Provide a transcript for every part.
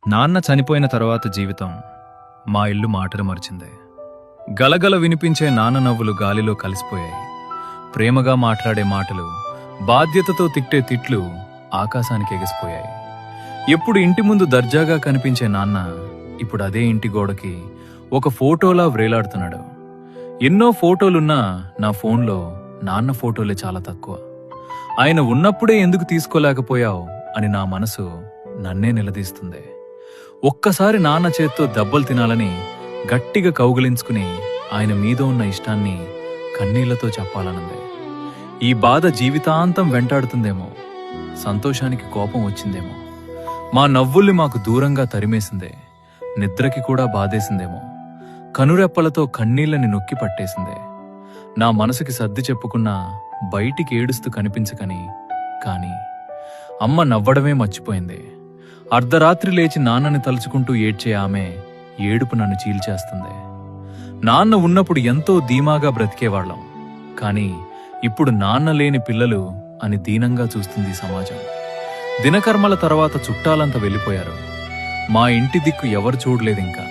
నాన్న చనిపోయిన తర్వాత జీవితం మా ఇల్లు మాటలు మరిచిందే. గలగల వినిపించే నాన్న నవ్వులు గాలిలో కలిసిపోయాయి. ప్రేమగా మాట్లాడే మాటలు, బాధ్యతతో తిట్టే తిట్లు ఆకాశానికి ఎగిసిపోయాయి. ఎప్పుడు ఇంటి ముందు దర్జాగా కనిపించే నాన్న ఇప్పుడు అదే ఇంటి గోడకి ఒక ఫోటోలా వ్రేలాడుతున్నాడు. ఎన్నో ఫోటోలున్నా నా ఫోన్లో నాన్న ఫోటోలే చాలా తక్కువ. ఆయన ఉన్నప్పుడే ఎందుకు తీసుకోలేకపోయావు అని నా మనసు నన్నే నిలదీస్తుంది. ఒక్కసారి నాన్న చేత్తో దెబ్బలు తినాలని గట్టిగా కౌగిలించుకుని ఆయన మీద ఉన్న ఇష్టాన్ని కన్నీళ్లతో చెప్పాలనుంది. ఈ బాధ జీవితాంతం వెంటాడుతుందేమో, సంతోషానికి కోపం వచ్చిందేమో, మా నవ్వుల్ని మాకు దూరంగా తరిమేసిందే, నిద్రకి కూడా బాధేసిందేమో, కనురెప్పలతో కన్నీళ్లని నొక్కి పట్టేసిందే. నా మనసుకి సర్ది చెప్పుకున్నా బయటికి ఏడుస్తూ కనిపించకని, కాని అమ్మ నవ్వడమే మర్చిపోయింది. అర్ధరాత్రి లేచి నాన్నని తలుచుకుంటూ ఏడ్చే ఆమె ఏడుపు నన్ను చీల్చేస్తుంది. నాన్న ఉన్నప్పుడు ఎంతో ధీమాగా బ్రతికేవాళ్లం, కాని ఇప్పుడు నాన్న లేని పిల్లలు అని దీనంగా చూస్తుంది సమాజం. దినకర్మల తర్వాత చుట్టాలంతా వెళ్ళిపోయారు. మా ఇంటి దిక్కు ఎవరు చూడలేదింకా.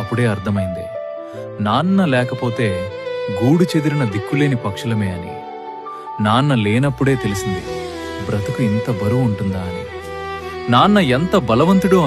అప్పుడే అర్థమైంది, నాన్న లేకపోతే గూడు చెదిరిన దిక్కులేని పక్షులమే అని. నాన్న లేనప్పుడే తెలిసింది బ్రతుకు ఇంత బరువు ఉంటుందా అని. నాన్న ఎంత బలవంతుడో